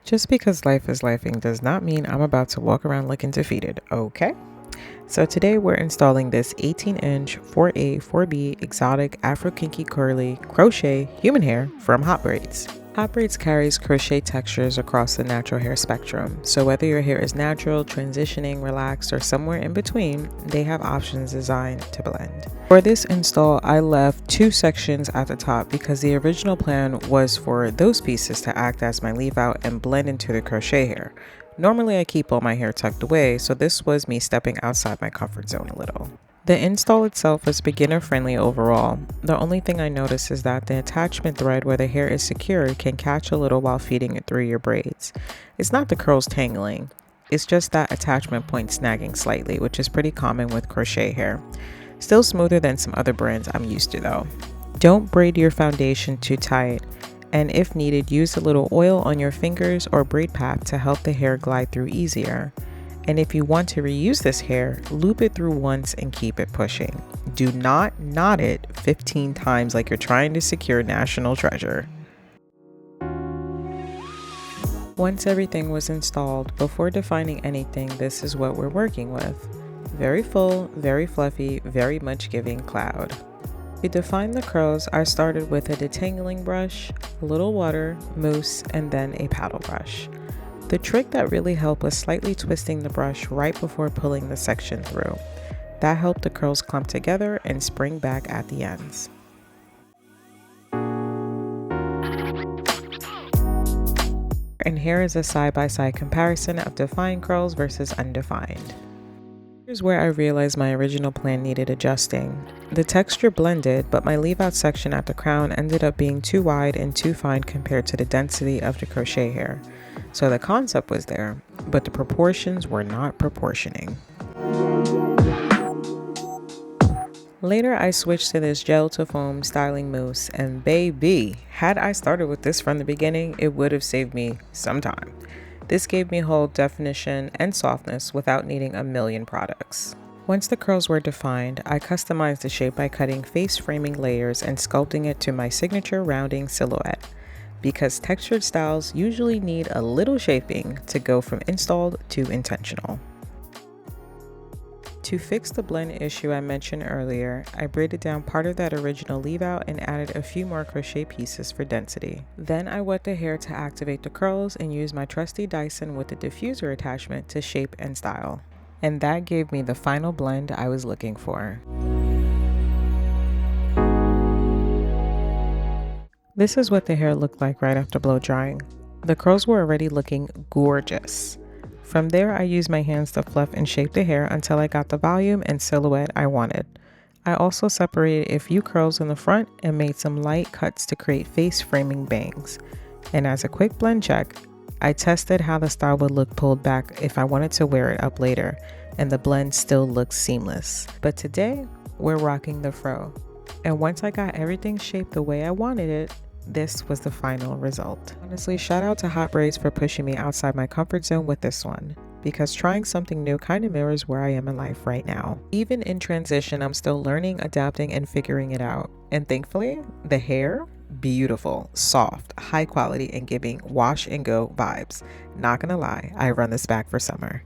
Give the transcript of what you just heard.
Just because life is lifing does not mean I'm about to walk around looking defeated, okay? So today we're installing this 18-inch 4A 4B exotic Afro Kinky Curly crochet human hair from Hot Braids. Hot Braids carries crochet textures across the natural hair spectrum, so whether your hair is natural, transitioning, relaxed, or somewhere in between, they have options designed to blend. For this install, I left two sections at the top because the original plan was for those pieces to act as my leave out and blend into the crochet hair. Normally I keep all my hair tucked away, so this was me stepping outside my comfort zone a little. The install itself is beginner friendly overall. The only thing I noticed is that the attachment thread where the hair is secured can catch a little while feeding it through your braids. It's not the curls tangling, it's just that attachment point snagging slightly, which is pretty common with crochet hair. Still smoother than some other brands I'm used to though. Don't braid your foundation too tight, and if needed, use a little oil on your fingers or braid pack to help the hair glide through easier. And if you want to reuse this hair, loop it through once and keep it pushing. Do not knot it 15 times like you're trying to secure national treasure. Once everything was installed, before defining anything, this is what we're working with. Very full, very fluffy, very much giving cloud. To define the curls, I started with a detangling brush, a little water, mousse, and then a paddle brush. The trick that really helped was slightly twisting the brush right before pulling the section through. That helped the curls clump together and spring back at the ends. And here is a side-by-side comparison of defined curls versus undefined. Here's where I realized my original plan needed adjusting. The texture blended, but my leave-out section at the crown ended up being too wide and too fine compared to the density of the crochet hair. So the concept was there, but the proportions were not proportioning. Later, I switched to this gel to foam styling mousse, and baby, had I started with this from the beginning, it would have saved me some time. This gave me whole definition and softness without needing a million products. Once the curls were defined, I customized the shape by cutting face framing layers and sculpting it to my signature rounding silhouette, because textured styles usually need a little shaping to go from installed to intentional. To fix the blend issue I mentioned earlier, I braided down part of that original leave out and added a few more crochet pieces for density. Then I wet the hair to activate the curls and used my trusty Dyson with the diffuser attachment to shape and style. And that gave me the final blend I was looking for. This is what the hair looked like right after blow drying. The curls were already looking gorgeous. From there, I used my hands to fluff and shape the hair until I got the volume and silhouette I wanted. I also separated a few curls in the front and made some light cuts to create face framing bangs. And as a quick blend check, I tested how the style would look pulled back if I wanted to wear it up later, and the blend still looks seamless. But today, we're rocking the fro. And once I got everything shaped the way I wanted it, this was the final result. Honestly, shout out to Hot Braids for pushing me outside my comfort zone with this one, because trying something new kind of mirrors where I am in life right now. Even in transition, I'm still learning, adapting, and figuring it out. And thankfully, the hair, beautiful, soft, high quality, and giving wash and go vibes. Not gonna lie, I run this back for summer.